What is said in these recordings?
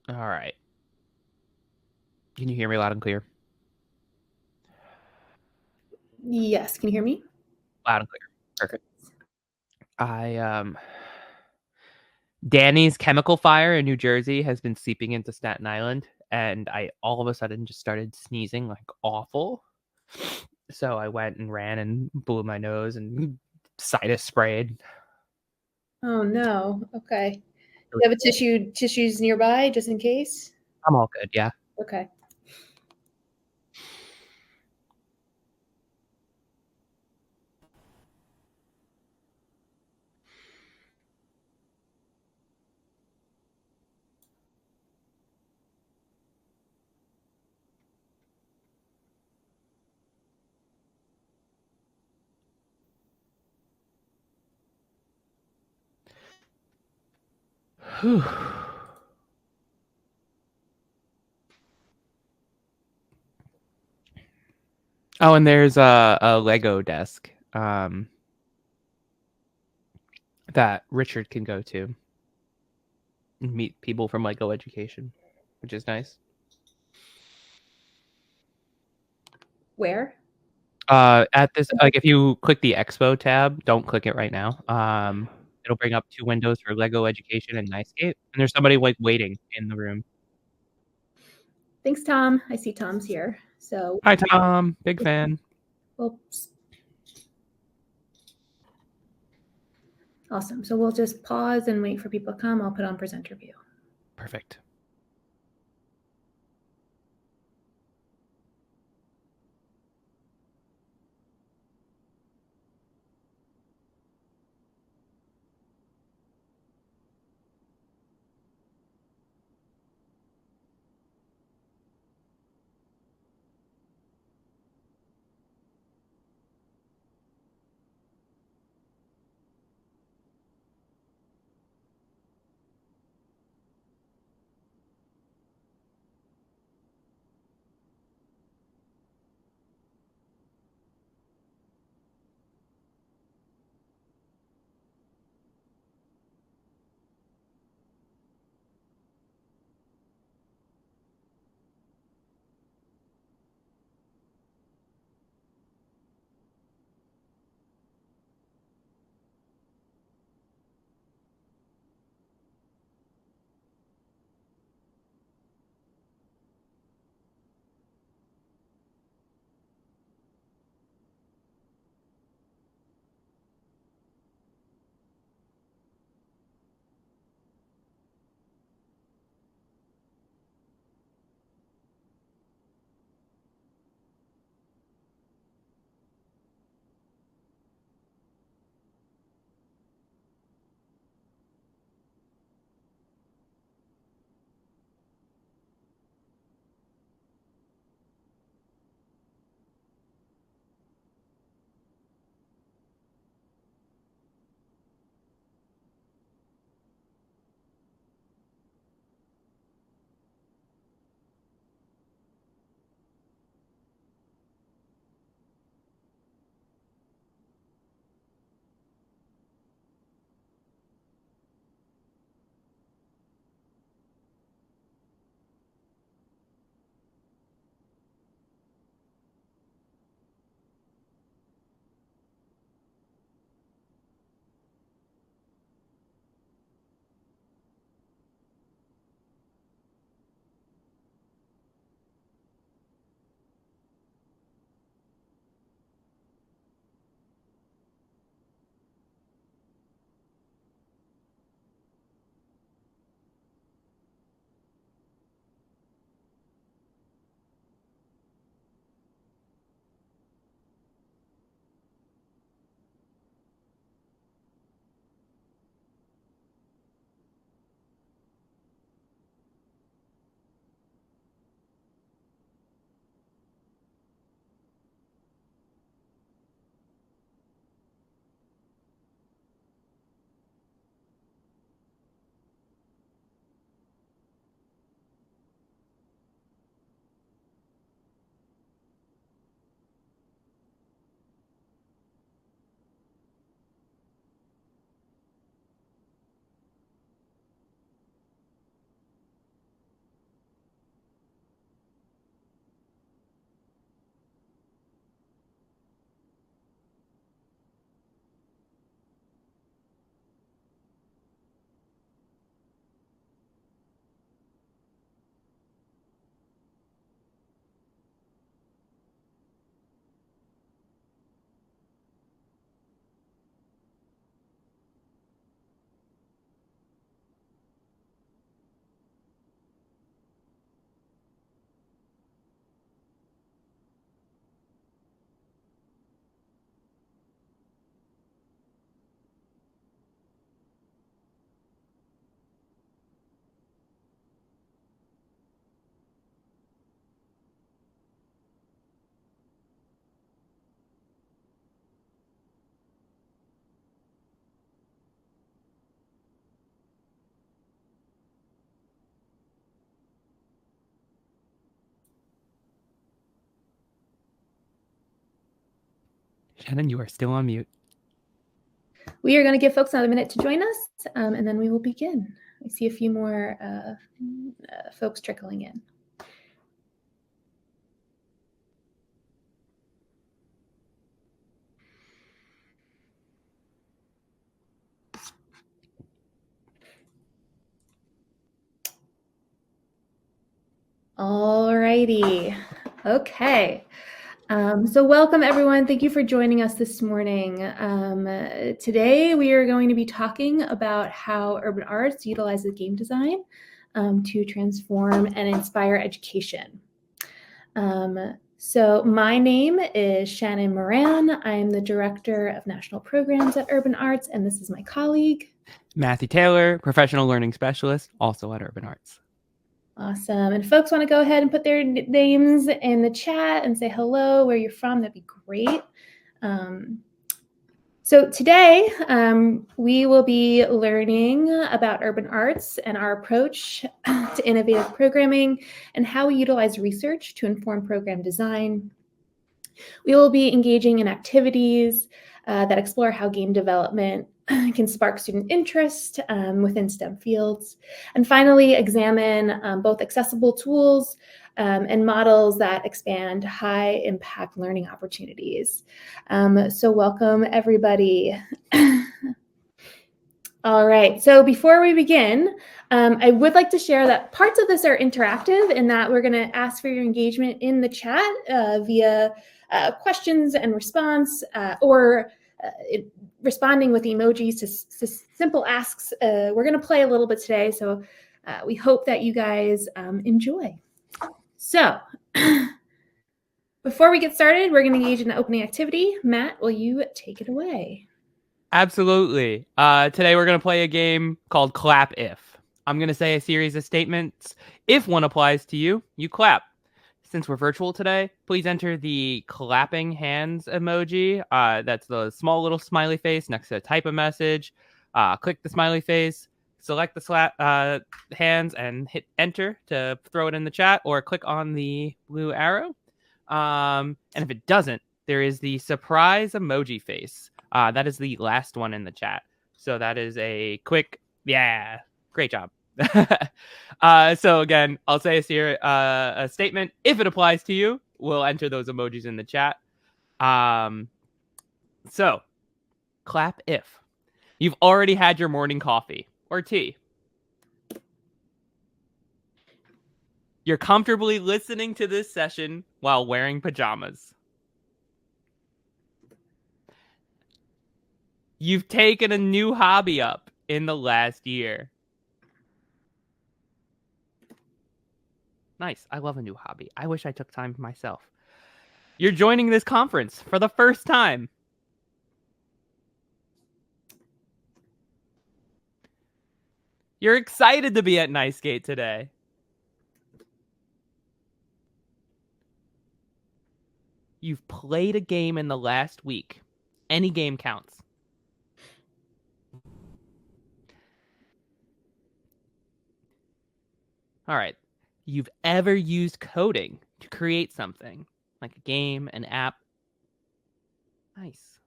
All right. Can you hear me loud and clear? Yes, can you hear me? Loud and clear. Perfect. I Danny's chemical fire in New Jersey has been seeping into Staten Island, and I all of a sudden just started sneezing like awful. So I went and ran and blew my nose and sinus sprayed. Oh no. Okay. Do you have a tissues nearby just in case? I'm all good. Yeah. Okay. Whew. Oh, and there's a Lego desk that Richard can go to and meet people from Lego Education, which is nice. Where? At this, like, if you click the Expo tab, don't click it right now. It'll bring up two windows for Lego Education and Nightscape, and there's somebody like waiting in the room. Thanks, Tom. I see Tom's here. So, Hi, Tom. Big fan. oops. Awesome. So we'll just pause and wait for people to come. I'll put on presenter view. Perfect. Shannon, you are still on mute. We are going to give folks another minute to join us, and then we will begin. I see a few more folks trickling in. All righty. Okay. So welcome everyone. Thank you for joining us this morning. Today we are going to be talking about how urban arts utilizes game design to transform and inspire education. So my name is Shannon Moran. I'm the Director of National Programs at Urban Arts, and this is my colleague. Matthew Taylor, Professional Learning Specialist, also at Urban Arts. Awesome. And folks want to go ahead and put their names in the chat and say hello, where you're from, that'd be great. So today we will be learning about urban arts and our approach to innovative programming and how we utilize research to inform program design. We will be engaging in activities that explore how game development can spark student interest within STEM fields. And finally, examine both accessible tools and models that expand high impact learning opportunities. So welcome everybody. All right, so before we begin, I would like to share that parts of this are interactive in that we're gonna ask for your engagement in the chat via questions and response or responding with emojis to simple asks. We're going to play a little bit today, so we hope that you guys enjoy. So before we get started, we're going to engage in the opening activity. Matt, will you take it away? Absolutely. Today we're going to play a game called Clap If. I'm going to say a series of statements. If one applies to you, you clap. Since we're virtual today, please enter the clapping hands emoji. That's the small little smiley face next to type a message. Click the smiley face, select the hands, and hit enter to throw it in the chat, or click on the blue arrow. And if it doesn't, there is the surprise emoji face. That is the last one in the chat. So that is a quick, yeah, great job. So again, I'll say a statement. If it applies to you, we'll enter those emojis in the chat. So clap if you've already had your morning coffee or tea. You're comfortably listening to this session while wearing pajamas. You've taken a new hobby up in the last year. Nice. I love a new hobby. I wish I took time for myself. You're joining this conference for the first time. You're excited to be at NiceGate today. You've played a game in the last week. Any game counts. All right. You've ever used coding to create something, like a game, an app. Nice.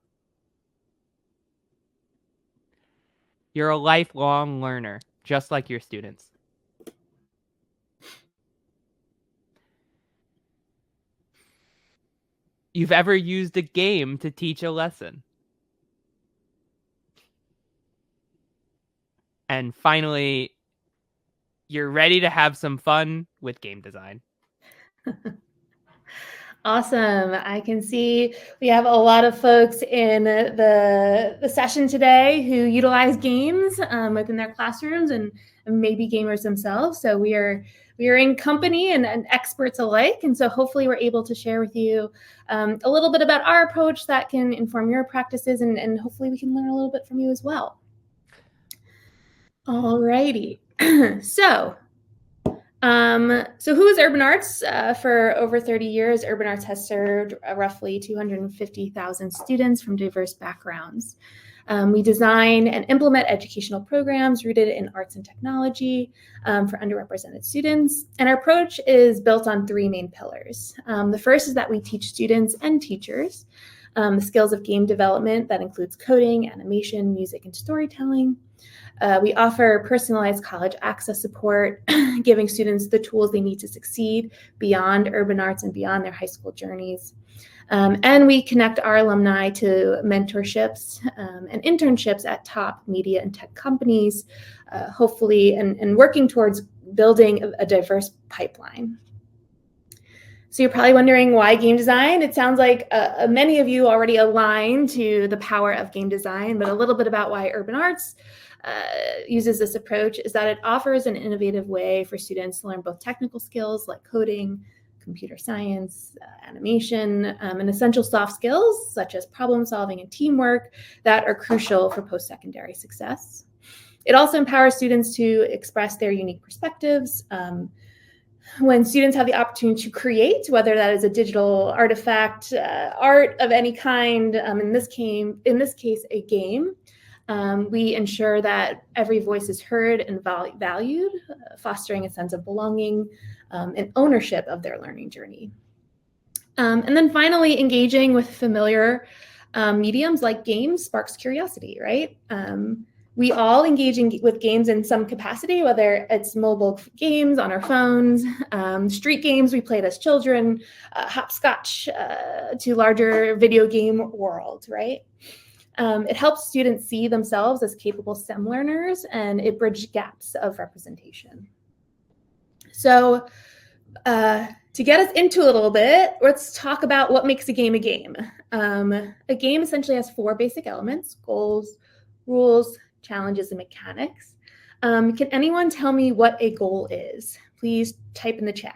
You're a lifelong learner, just like your students. You've ever used a game to teach a lesson. And finally, you're ready to have some fun with game design. Awesome. I can see we have a lot of folks in the session today who utilize games within their classrooms and maybe gamers themselves. So we are in company and experts alike. And so hopefully we're able to share with you a little bit about our approach that can inform your practices, and hopefully we can learn a little bit from you as well. All righty. So who is Urban Arts? For over 30 years, Urban Arts has served roughly 250,000 students from diverse backgrounds. We design and implement educational programs rooted in arts and technology for underrepresented students. And our approach is built on three main pillars. The first is that we teach students and teachers the skills of game development that includes coding, animation, music, and storytelling. We offer personalized college access support, giving students the tools they need to succeed beyond urban arts and beyond their high school journeys. And we connect our alumni to mentorships and internships at top media and tech companies, hopefully, and working towards building a diverse pipeline. So you're probably wondering why game design? It sounds like many of you already align to the power of game design, but a little bit about why Urban Arts uses this approach is that it offers an innovative way for students to learn both technical skills like coding, computer science, animation, and essential soft skills such as problem solving and teamwork that are crucial for post-secondary success. It also empowers students to express their unique perspectives. When students have the opportunity to create, whether that is a digital artifact, art of any kind, in this case, a game, we ensure that every voice is heard and valued, fostering a sense of belonging and ownership of their learning journey. And then finally, engaging with familiar mediums like games sparks curiosity, right? We all engage with games in some capacity, whether it's mobile games on our phones, street games we played as children, hopscotch, to larger video game world, right? It helps students see themselves as capable STEM learners, and it bridges gaps of representation. So to get us into a little bit, let's talk about what makes a game a game. A game essentially has 4 basic elements: goals, rules, challenges, and mechanics. Can anyone tell me what a goal is? Please type in the chat.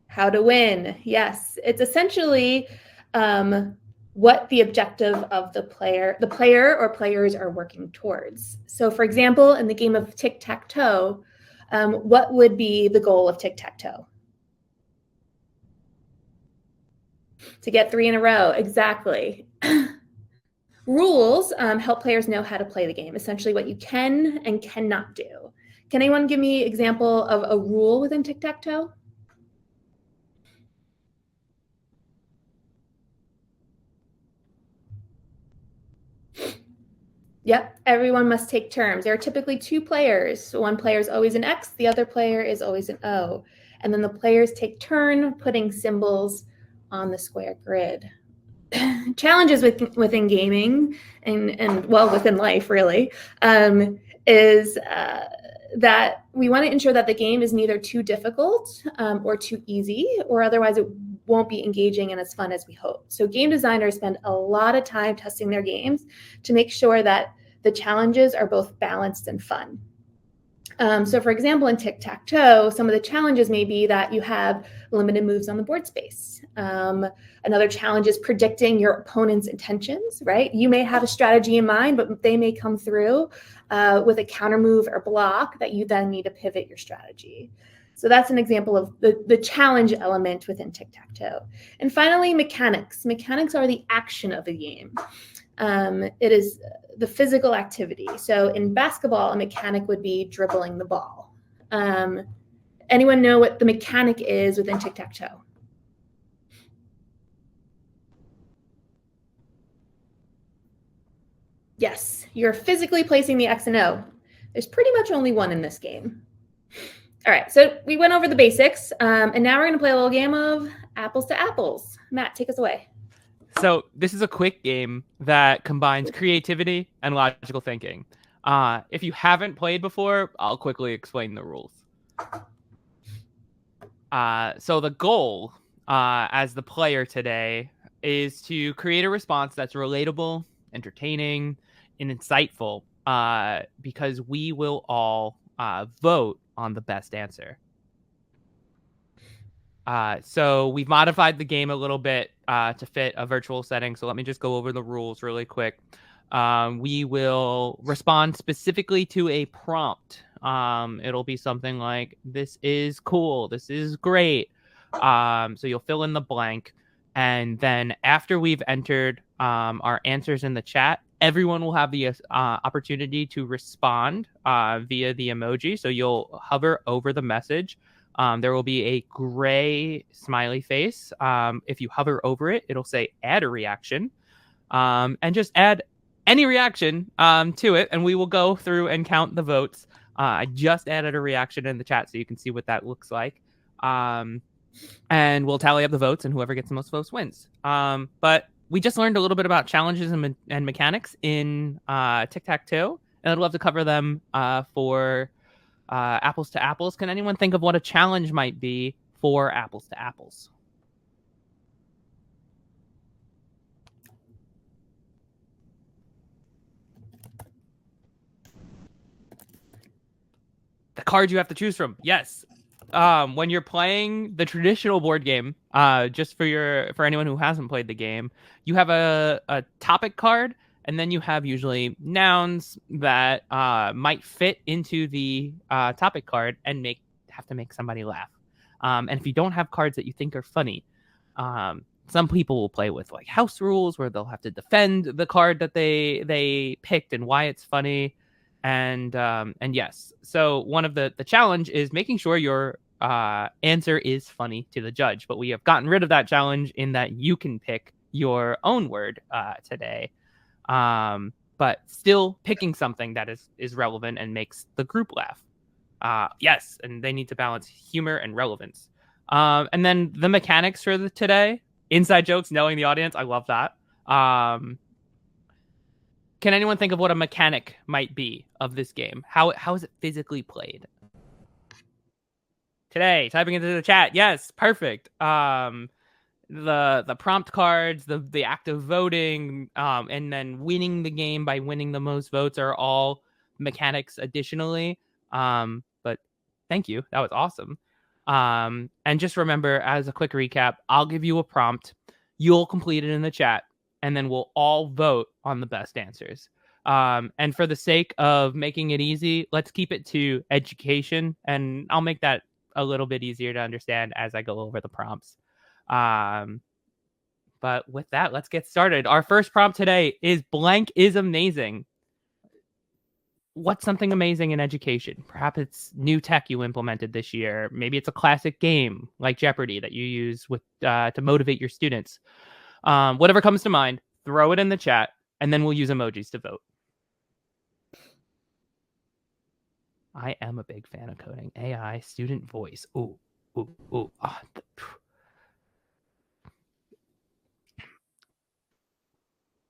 How to win. Yes, it's essentially what the objective of the player or players are working towards. So for example, in the game of tic-tac-toe, what would be the goal of tic-tac-toe? To get 3 in a row, exactly. Rules help players know how to play the game, essentially what you can and cannot do. Can anyone give me an example of a rule within tic-tac-toe? Yep, everyone must take turns. There are typically 2 players. One player is always an X, the other player is always an O. And then the players take turn putting symbols on the square grid. Challenges within gaming and well, within life really, is that we want to ensure that the game is neither too difficult or too easy, or otherwise it won't be engaging and as fun as we hope. So game designers spend a lot of time testing their games to make sure that the challenges are both balanced and fun. So for example, in tic-tac-toe, some of the challenges may be that you have limited moves on the board space. Another challenge is predicting your opponent's intentions, right? You may have a strategy in mind, but they may come through with a counter move or block that you then need to pivot your strategy. So that's an example of the challenge element within tic-tac-toe. And finally, mechanics. Mechanics are the action of the game. It is the physical activity. So in basketball, a mechanic would be dribbling the ball. Anyone know what the mechanic is within tic-tac-toe? Yes, you're physically placing the X and O. There's pretty much only one in this game. All right, so we went over the basics, and now we're going to play a little game of apples to apples. Matt, take us away. So this is a quick game that combines creativity and logical thinking. If you haven't played before, I'll quickly explain the rules. So the goal as the player today is to create a response that's relatable, entertaining, and insightful, because we will all vote on the best answer. So we've modified the game a little bit to fit a virtual setting. So let me just go over the rules really quick. We will respond specifically to a prompt. It'll be something like, this is cool, this is great. So you'll fill in the blank. And then after we've entered our answers in the chat, everyone will have the opportunity to respond via the emoji. So you'll hover over the message, There will be a gray smiley face. If you hover over it, it'll say add a reaction. And just add any reaction to it, and we will go through and count the votes. I just added a reaction in the chat so you can see what that looks like. And we'll tally up the votes, and whoever gets the most votes wins. But we just learned a little bit about challenges and mechanics in Tic-Tac-Toe, and I'd love to cover them for Apples to Apples. Can anyone think of what a challenge might be for Apples to Apples? The cards you have to choose from. Yes. When you're playing the traditional board game, just for anyone who hasn't played the game, you have a topic card, and then you have usually nouns that might fit into the topic card and have to make somebody laugh. And if you don't have cards that you think are funny, some people will play with like house rules where they'll have to defend the card that they picked and why it's funny. And yes, so one of the challenge is making sure your answer is funny to the judge. But we have gotten rid of that challenge in that you can pick your own word today. But still picking something that is relevant and makes the group laugh. Yes, and they need to balance humor and relevance. And then the mechanics for today, inside jokes, knowing the audience. I love that. Can anyone think of what a mechanic might be of this game? How is it physically played? Today, typing into the chat. Yes, perfect. The prompt cards, the act of voting, and then winning the game by winning the most votes are all mechanics additionally. But thank you. That was awesome. And just remember, as a quick recap, I'll give you a prompt. You'll complete it in the chat, and then we'll all vote on the best answers. And for the sake of making it easy, let's keep it to education, and I'll make that a little bit easier to understand as I go over the prompts. But with that, let's get started. Our first prompt today is blank is amazing. What's something amazing in education? Perhaps it's new tech you implemented this year. Maybe it's a classic game like Jeopardy that you use to motivate your students. Whatever comes to mind, throw it in the chat, and then we'll use emojis to vote. I am a big fan of coding. AI, student voice. Ooh.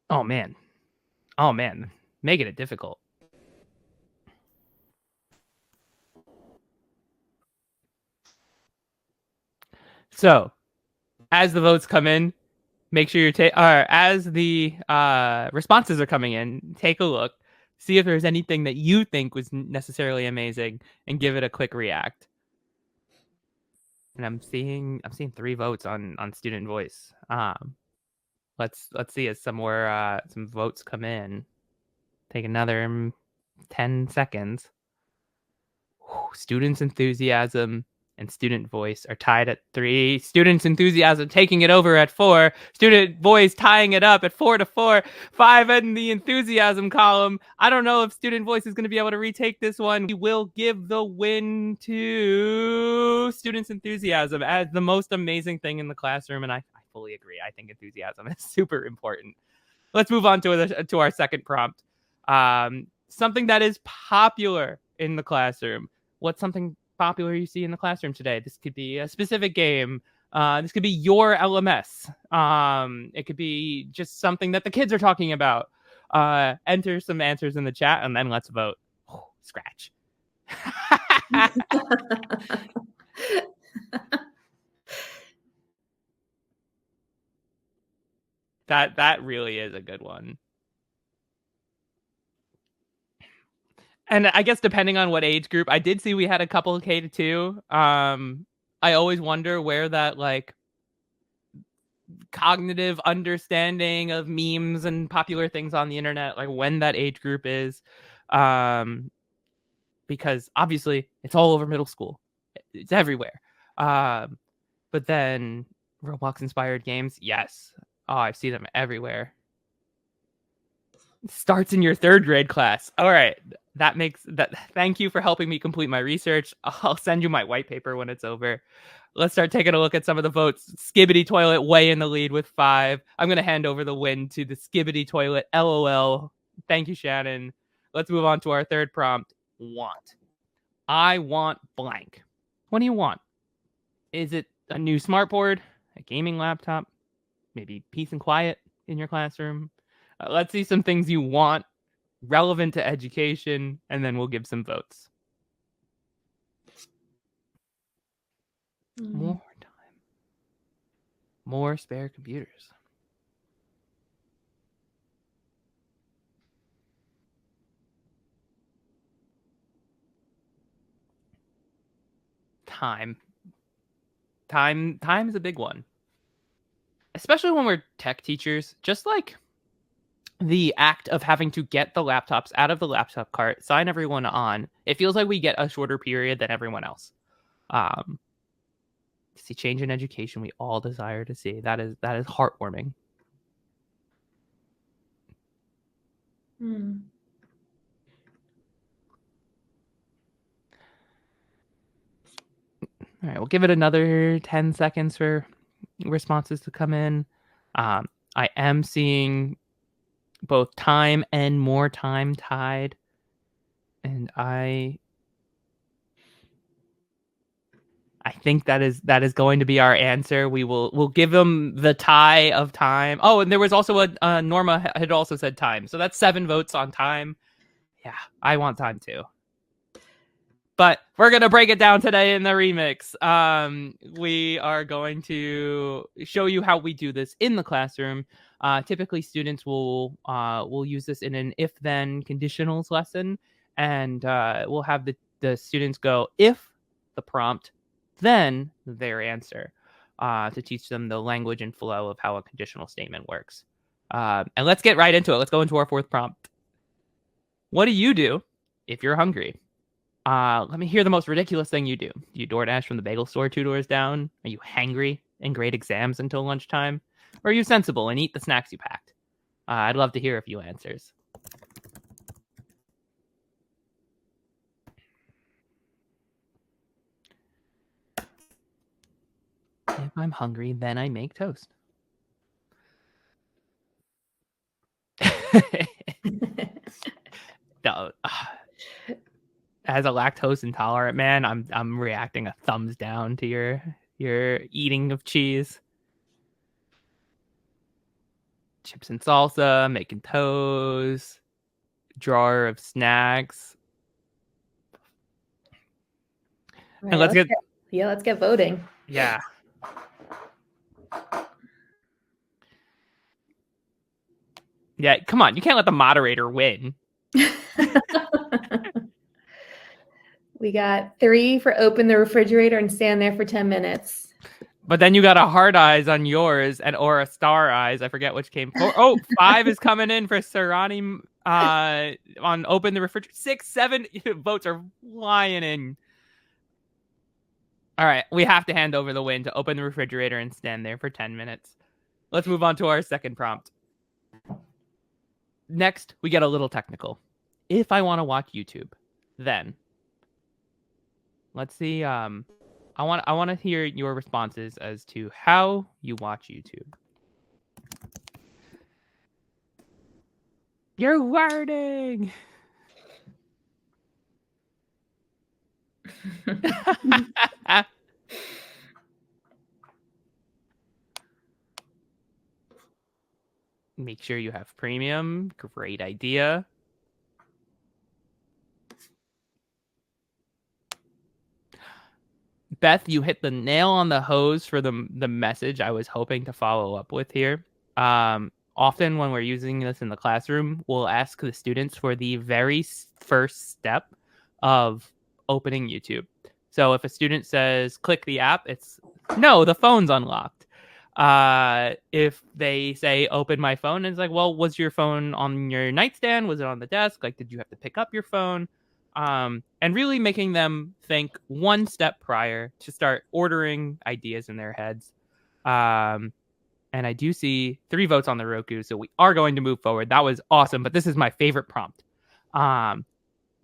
Oh, man. Making it difficult. So, as the votes come in, make sure as the responses are coming in, take a look, see if there's anything that you think was necessarily amazing, and give it a quick react. And I'm seeing 3 votes on student voice. Let's see as some votes come in. Take another 10 seconds. Students' enthusiasm and student voice are tied at 3. Students' enthusiasm taking it over at 4. Student voice tying it up at 4-4. 5 in the enthusiasm column. I don't know if student voice is going to be able to retake this one. We will give the win to students' enthusiasm as the most amazing thing in the classroom, and I fully agree. I think enthusiasm is super important. Let's move on to our second prompt. Something that is popular in the classroom. What's something popular you see in the classroom today? This could be a specific game. This could be your LMS. It could be just something that the kids are talking about. Enter some answers in the chat, and then let's vote. Scratch. That really is a good one. And I guess depending on what age group, I did see we had a couple of K-2. I always wonder where that like cognitive understanding of memes and popular things on the internet, like when that age group is, because obviously it's all over middle school. It's everywhere. But then Roblox inspired games, yes. Oh, I see them everywhere. Starts in your 3rd grade class. All right. that makes that. Thank you for helping me complete my research. I'll send you my white paper when it's over. Let's start taking a look at some of the votes. Skibidi Toilet way in the lead with 5. I'm going to hand over the win to the Skibidi Toilet. LOL. Thank you, Shannon. Let's move on to our third prompt. Want. I want blank. What do you want? Is it a new smartboard, a gaming laptop, maybe peace and quiet in your classroom? Let's see some things you want relevant to education, and then we'll give some votes. More time. More spare computers. Time. Time is a big one. Especially when we're tech teachers, just like the act of having to get the laptops out of the laptop cart, sign everyone on, it feels like we get a shorter period than everyone else. See change in education we all desire to see. That is heartwarming. Hmm. All right, we'll give it another 10 seconds for responses to come in. I am seeing both time and more time tied. And I think that is going to be our answer. We'll give them the tie of time. Oh, and there was also a Norma had also said time. So that's 7 votes on time. Yeah, I want time too. But we're going to break it down today in the remix. We are going to show you how we do this in the classroom. Typically, students will use this in an if-then conditionals lesson. And we'll have the students go, if the prompt, then their answer, to teach them the language and flow of how a conditional statement works. And let's get right into it. Let's go into our 4th prompt. What do you do if you're hungry? Let me hear the most ridiculous thing you do. Do you DoorDash from the bagel store 2 doors down? Are you hangry and grade exams until lunchtime? Or are you sensible and eat the snacks you packed? I'd love to hear a few answers. If I'm hungry, then I make toast. No, as a lactose intolerant man, I'm reacting a thumbs down to your eating of cheese. Chips and salsa, making toast, drawer of snacks. Right, And let's get voting. Yeah. Yeah, come on. You can't let the moderator win. We got 3 for open the refrigerator and stand there for 10 minutes. But then you got a heart eyes on yours or a star eyes. I forget which came. 5 is coming in for Sarani on open the refrigerator. 6, 7 votes are flying in. All right, we have to hand over the win to open the refrigerator and stand there for 10 minutes. Let's move on to our second prompt. Next, we get a little technical. If I want to watch YouTube, then let's see. I want to hear your responses as to how you watch YouTube. You're learning. Make sure you have premium. Great idea. Beth, you hit the nail on the hose for the message I was hoping to follow up with here. Often when we're using this in the classroom, we'll ask the students for the very first step of opening YouTube. So if a student says, click the app, it's, no, the phone's unlocked. If they say, open my phone, it's like, well, was your phone on your nightstand? Was it on the desk? Like, did you have to pick up your phone? And really making them think one step prior to start ordering ideas in their heads. And I do see 3 votes on the Roku, so we are going to move forward. That was awesome, but this is my favorite prompt.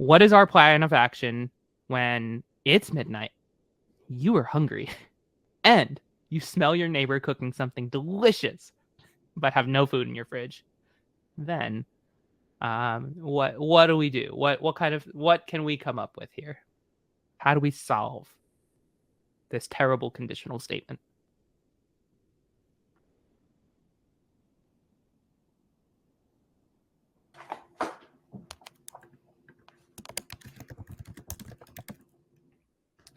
What is our plan of action when it's midnight, you are hungry, and you smell your neighbor cooking something delicious, but have no food in your fridge? Then, what do we do? What can we come up with here? How do we solve this terrible conditional statement?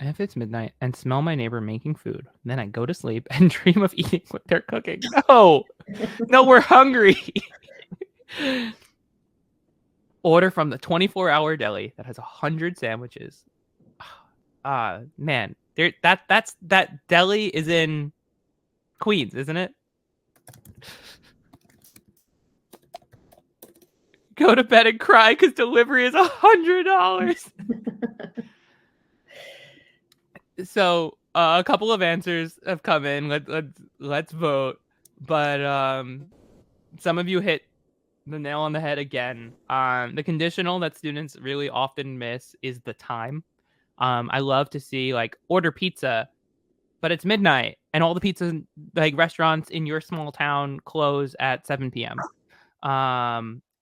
If it's midnight and smell my neighbor making food, then I go to sleep and dream of eating what they're cooking. No, we're hungry. Order from the 24-hour deli that has 100 sandwiches. Man, that deli is in Queens, isn't it? Go to bed and cry because delivery is $100. So a couple of answers have come in. Let's vote. But some of you hit the nail on the head again. The conditional that students really often miss is the time. I love to see like order pizza, but it's midnight and all the pizza like restaurants in your small town close at 7 p.m.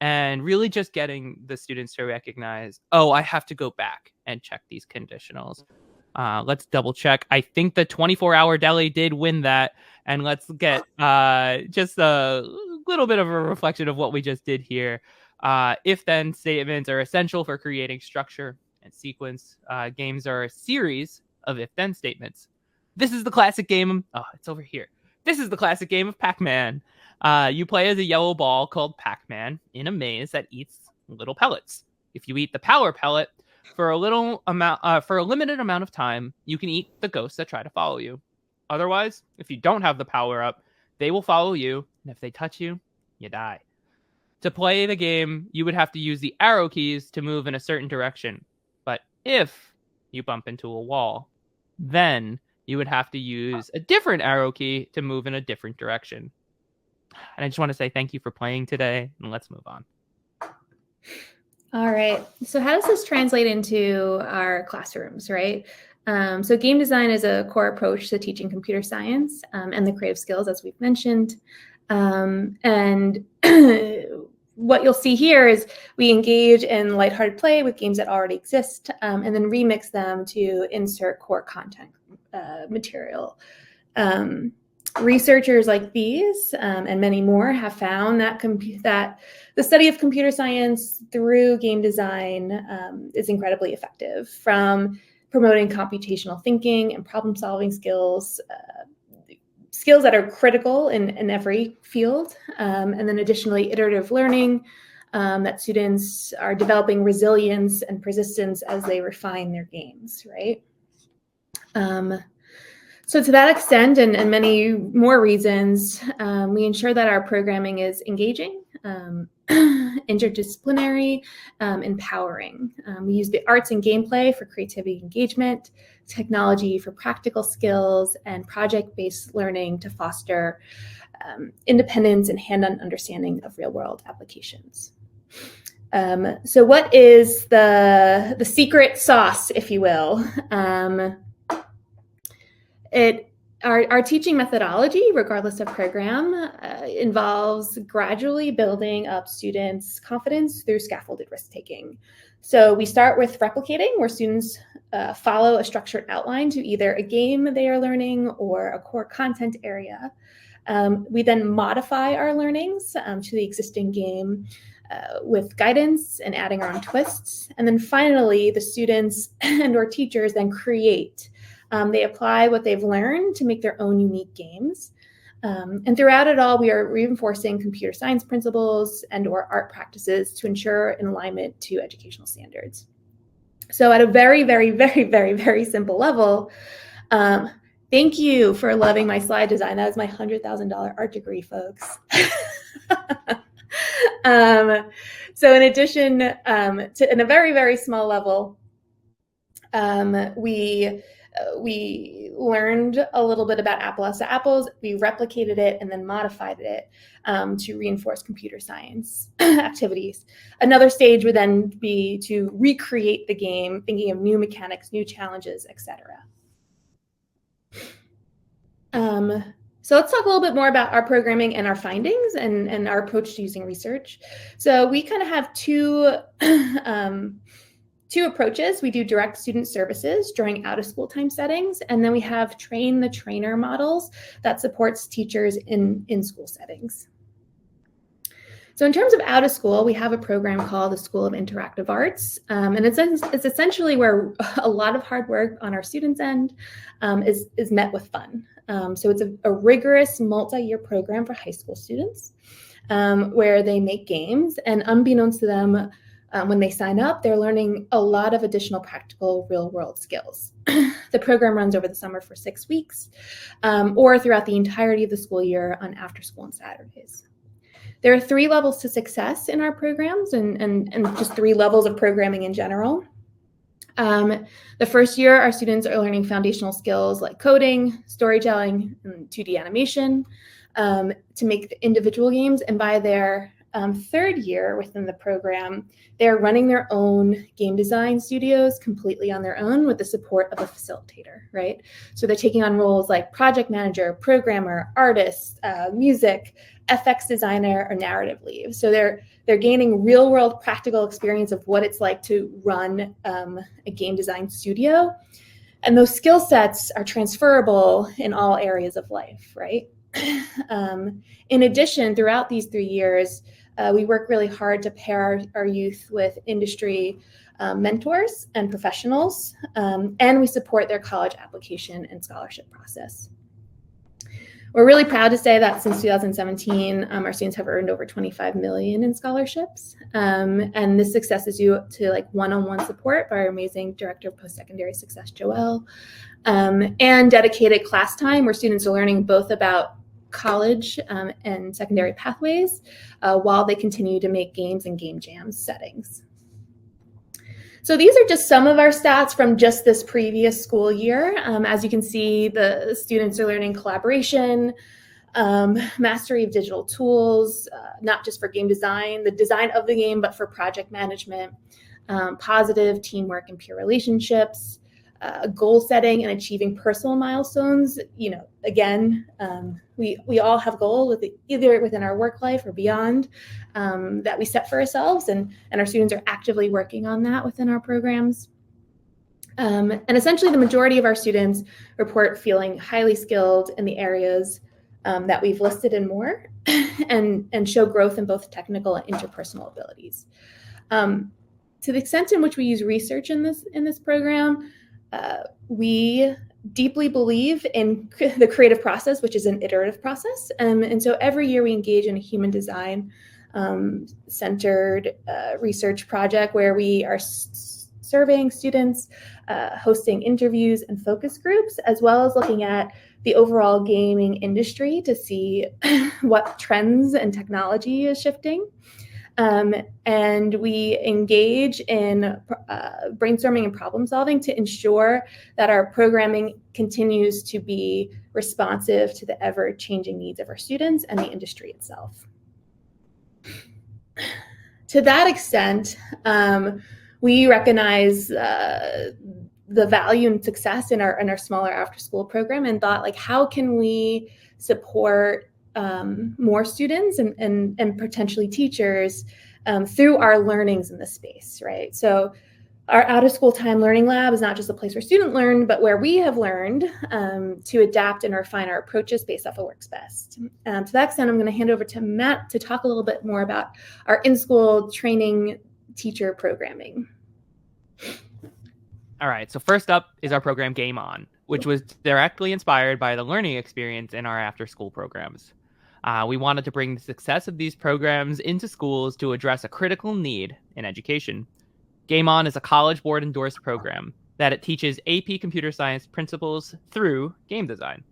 And really just getting the students to recognize, oh, I have to go back and check these conditionals. Let's double check. I think the 24-hour deli did win that. And let's get just a little bit of a reflection of what we just did here. If-then statements are essential for creating structure and sequence. Games are a series of if-then statements. This is the classic game. Oh, it's over here. This is the classic game of Pac-Man. You play as a yellow ball called Pac-Man in a maze that eats little pellets. If you eat the power pellet for a limited amount of time, you can eat the ghosts that try to follow you. Otherwise, if you don't have the power up, they will follow you, and if they touch you, you die. To play the game, you would have to use the arrow keys to move in a certain direction. But if you bump into a wall, then you would have to use a different arrow key to move in a different direction. And I just want to say thank you for playing today, and let's move on. All right. So how does this translate into our classrooms, right? So game design is a core approach to teaching computer science and the creative skills, as we've mentioned. And what you'll see here is we engage in lighthearted play with games that already exist and then remix them to insert core content material. Researchers like these and many more have found that the study of computer science through game design is incredibly effective, from promoting computational thinking and problem-solving skills, skills that are critical in every field, and then additionally iterative learning, that students are developing resilience and persistence as they refine their games, right? So to that extent, and many more reasons, we ensure that our programming is engaging, interdisciplinary, empowering. We use the arts and gameplay for creativity engagement, technology for practical skills, and project-based learning to foster independence and hand-on understanding of real-world applications. So what is the secret sauce, if you will? Our teaching methodology, regardless of program, involves gradually building up students' confidence through scaffolded risk-taking. So we start with replicating, where students follow a structured outline to either a game they are learning or a core content area. We then modify our learnings to the existing game with guidance and adding our own twists. And then finally, the students and or teachers then create. They apply what they've learned to make their own unique games. And throughout it all, we are reinforcing computer science principles and or art practices to ensure an alignment to educational standards. So at a very, very, very, very, very simple level, thank you for loving my slide design. That is my $100,000 art degree, folks. So in addition, in a very, very small level, we we learned a little bit about apples to apples. We replicated it and then modified it to reinforce computer science activities. Another stage would then be to recreate the game, thinking of new mechanics, new challenges, etc. So let's talk a little bit more about our programming and our findings and our approach to using research. So we kind of have two approaches. We do direct student services during out-of-school time settings, and then we have train the trainer models that supports teachers in school settings. So in terms of out of school, we have a program called the School of Interactive Arts, and it's essentially where a lot of hard work on our students' end is met with fun. So it's a rigorous multi-year program for high school students where they make games, and unbeknownst to them, when they sign up, they're learning a lot of additional practical real-world skills. The program runs over the summer for 6 weeks or throughout the entirety of the school year on after school and Saturdays. There are 3 levels to success in our programs and just 3 levels of programming in general. The first year, our students are learning foundational skills like coding, storytelling, and 2D animation to make the individual games. And by their 3rd year within the program, they're running their own game design studios completely on their own with the support of a facilitator, right? So they're taking on roles like project manager, programmer, artist, music, FX designer, or narrative lead. So they're gaining real-world practical experience of what it's like to run a game design studio. And those skill sets are transferable in all areas of life, right? In addition, throughout these 3 years, we work really hard to pair our youth with industry mentors and professionals, and we support their college application and scholarship process. We're really proud to say that since 2017, our students have earned over 25 million in scholarships, and this success is due to like one-on-one support by our amazing Director of Post-Secondary Success, Joelle, and dedicated class time where students are learning both about college and secondary pathways while they continue to make games and game jams settings. So these are just some of our stats from just this previous school year. As you can see, the students are learning collaboration, mastery of digital tools, not just for game design, the design of the game, but for project management, positive teamwork and peer relationships, goal setting and achieving personal milestones. You know, again, we all have goals with either within our work life or beyond that we set for ourselves, and our students are actively working on that within our programs. And essentially, the majority of our students report feeling highly skilled in the areas that we've listed and more, and show growth in both technical and interpersonal abilities. To the extent in which we use research in this program, we deeply believe in the creative process, which is an iterative process. And so every year we engage in a human design centered research project where we are surveying students, hosting interviews and focus groups, as well as looking at the overall gaming industry to see what trends and technology is shifting. And we engage in brainstorming and problem solving to ensure that our programming continues to be responsive to the ever-changing needs of our students and the industry itself. To that extent, we recognize the value and success in our smaller after-school program and thought, like, how can we support more students and potentially teachers through our learnings in this space, right? So our out-of-school time learning lab is not just a place where students learn, but where we have learned to adapt and refine our approaches based off what works best. To that extent, I'm going to hand over to Matt to talk a little bit more about our in-school training teacher programming. All right, so first up is our program Game On, which was directly inspired by the learning experience in our after-school programs. We wanted to bring the success of these programs into schools to address a critical need in education. Game On is a College Board endorsed program that it teaches AP Computer Science principles through game design.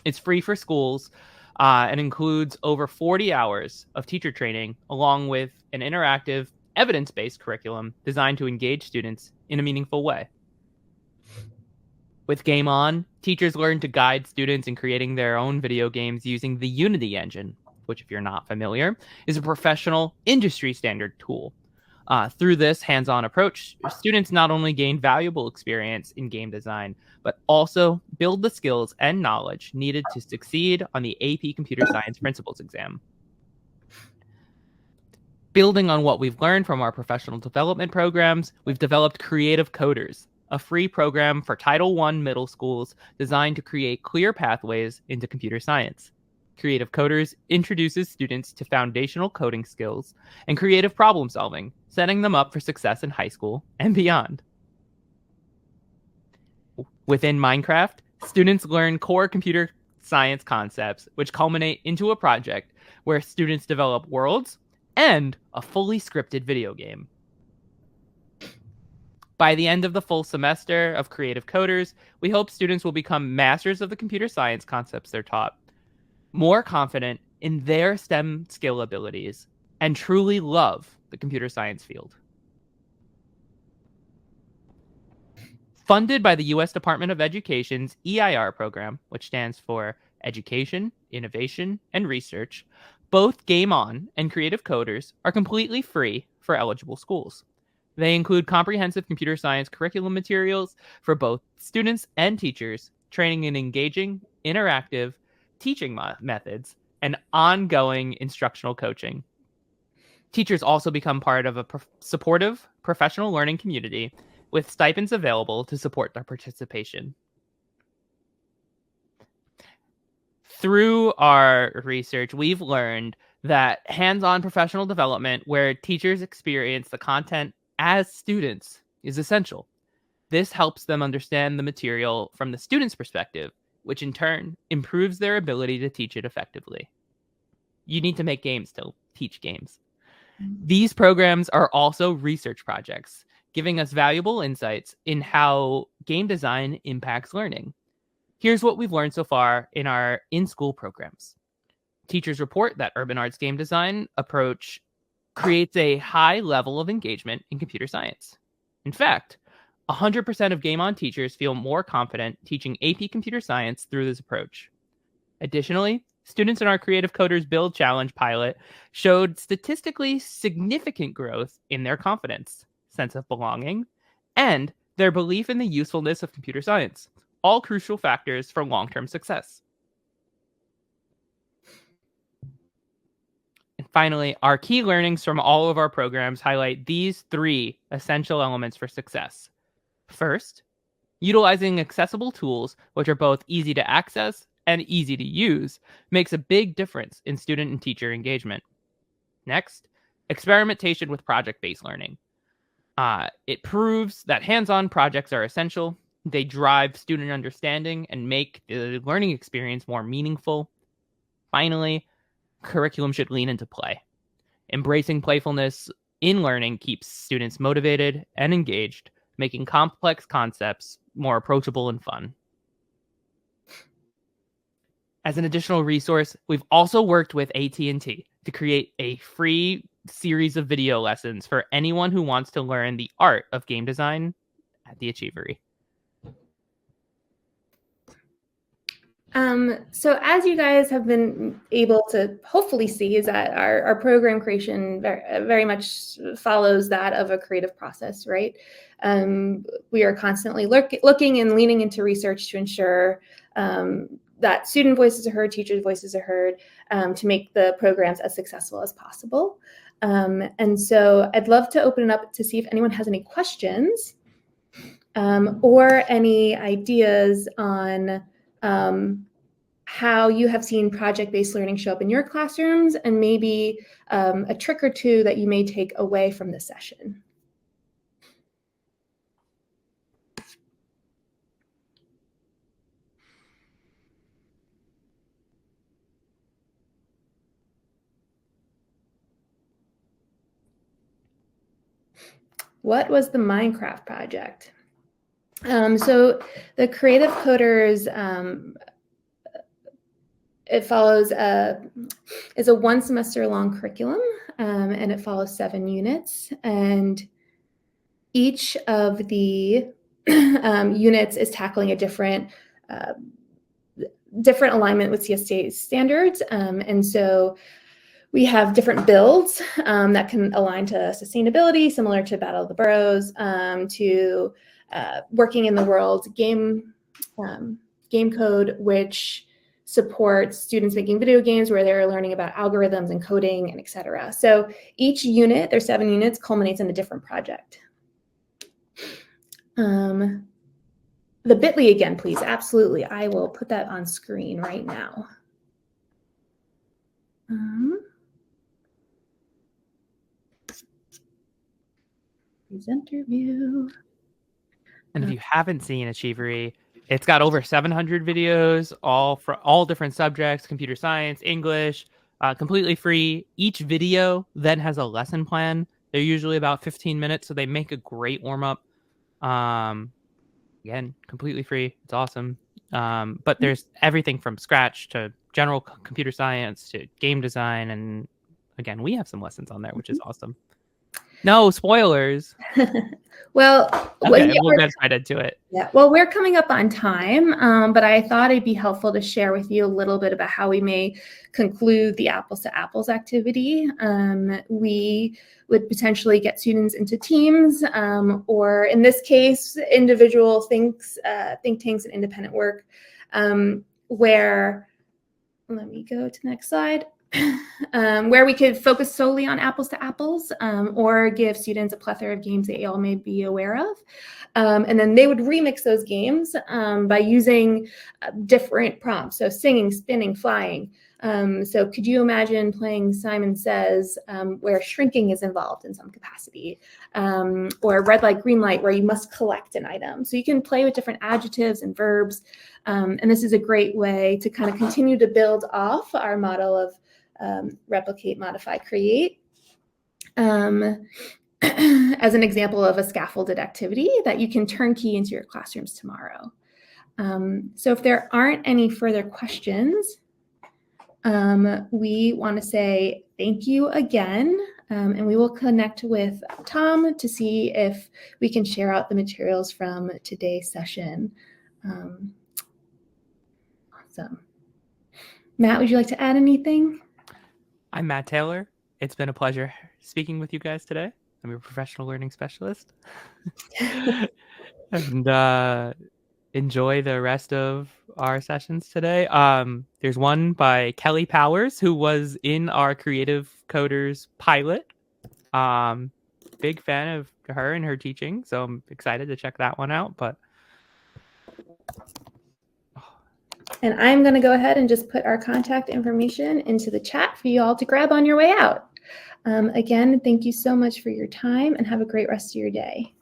It's free for schools and includes over 40 hours of teacher training, along with an interactive, evidence-based curriculum designed to engage students in a meaningful way. With Game On, teachers learn to guide students in creating their own video games using the Unity engine, which, if you're not familiar, is a professional industry standard tool. Through this hands-on approach, students not only gain valuable experience in game design, but also build the skills and knowledge needed to succeed on the AP Computer Science Principles exam. Building on what we've learned from our professional development programs, we've developed Creative Coders, a free program for Title I middle schools designed to create clear pathways into computer science. Creative Coders introduces students to foundational coding skills and creative problem solving, setting them up for success in high school and beyond. Within Minecraft, students learn core computer science concepts, which culminate into a project where students develop worlds and a fully scripted video game. By the end of the full semester of Creative Coders, we hope students will become masters of the computer science concepts they're taught, more confident in their STEM skill abilities, and truly love the computer science field. Funded by the U.S. Department of Education's EIR program, which stands for Education, Innovation, and Research, both Game On and Creative Coders are completely free for eligible schools. They include comprehensive computer science curriculum materials for both students and teachers, training in engaging, interactive teaching methods, and ongoing instructional coaching. Teachers also become part of a supportive professional learning community with stipends available to support their participation. Through our research, we've learned that hands-on professional development where teachers experience the content as students is essential. This helps them understand the material from the student's perspective, which in turn improves their ability to teach it effectively. You need to make games to teach games. These programs are also research projects, giving us valuable insights in how game design impacts learning. Here's what we've learned so far in our in-school programs. Teachers report that Urban Arts game design approach creates a high level of engagement in computer science. In fact, 100% of Game On teachers feel more confident teaching AP Computer Science through this approach. Additionally, students in our Creative Coders Build Challenge pilot showed statistically significant growth in their confidence, sense of belonging, and their belief in the usefulness of computer science, all crucial factors for long-term success. And finally, our key learnings from all of our programs highlight these 3 essential elements for success. First, utilizing accessible tools, which are both easy to access and easy to use, makes a big difference in student and teacher engagement. Next, experimentation with project-based learning. It proves that hands-on projects are essential. They drive student understanding and make the learning experience more meaningful. Finally, curriculum should lean into play. Embracing playfulness in learning keeps students motivated and engaged, making complex concepts more approachable and fun. As an additional resource, we've also worked with AT&T to create a free series of video lessons for anyone who wants to learn the art of game design at the Achievery. So as you guys have been able to hopefully see, is that our program creation very much follows that of a creative process, right? We are constantly looking and leaning into research to ensure that student voices are heard, teachers' voices are heard, to make the programs as successful as possible. And so I'd love to open it up to see if anyone has any questions or any ideas on how you have seen project-based learning show up in your classrooms, and maybe a trick or two that you may take away from this session. What was the Minecraft project? So the Creative Coders, it follows is a 1 semester long curriculum, and it follows 7 units. And each of the units is tackling a different alignment with CSTA standards. And so we have different builds that can align to sustainability, similar to Battle of the Burrows, to working in the world game code, which supports students making video games where they're learning about algorithms and coding and et cetera. So each unit, there's 7 units, culminates in a different project. The bit.ly again, please. Absolutely. I will put that on screen right now. Presenter view. And if you haven't seen Achievery, it's got over 700 videos, all for all different subjects, computer science, English, completely free. Each video then has a lesson plan. They're usually about 15 minutes, so they make a great warm-up. Again, completely free. It's awesome. But there's everything from Scratch to general computer science to game design. And again, we have some lessons on there, which is awesome. No spoilers. Well, okay, we'll get right into it. Yeah, well, we're coming up on time, but I thought it'd be helpful to share with you a little bit about how we may conclude the Apples to Apples activity. We would potentially get students into teams, or in this case, individual think tanks and independent work, where, let me go to the next slide. Where we could focus solely on Apples to Apples, or give students a plethora of games that you all may be aware of. And then they would remix those games by using different prompts. So singing, spinning, flying. So could you imagine playing Simon Says, where shrinking is involved in some capacity, or red light, green light, where you must collect an item. So you can play with different adjectives and verbs. And this is a great way to kind of continue to build off our model of replicate, modify, create, as an example of a scaffolded activity that you can turnkey into your classrooms tomorrow. So if there aren't any further questions, we want to say thank you again, and we will connect with Tom to see if we can share out the materials from today's session. Awesome. Matt, would you like to add anything? I'm Matt Taylor. It's been a pleasure speaking with you guys today. I'm your professional learning specialist. And enjoy the rest of our sessions today. There's one by Kelly Powers, who was in our Creative Coders pilot. Big fan of her and her teaching, so I'm excited to check that one out. And I'm going to go ahead and just put our contact information into the chat for you all to grab on your way out. Again, thank you so much for your time, and have a great rest of your day.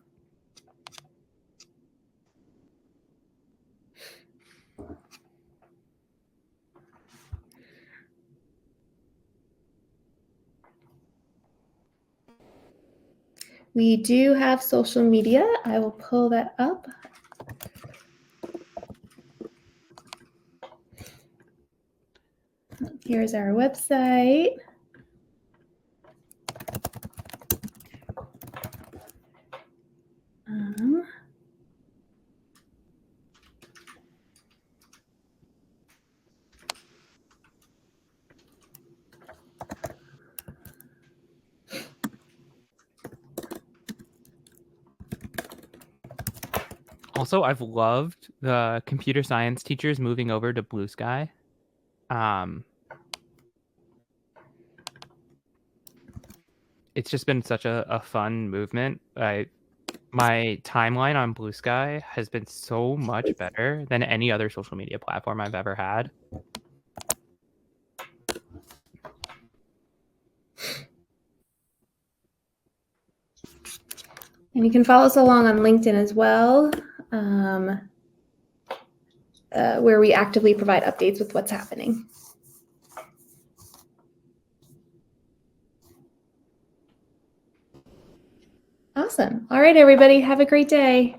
We do have social media. I will pull that up. Here's our website. Also, I've loved the computer science teachers moving over to Blue Sky. It's just been such a fun movement. My timeline on Blue Sky has been so much better than any other social media platform I've ever had. And you can follow us along on LinkedIn as well, where we actively provide updates with what's happening. Awesome. All right, everybody, have a great day.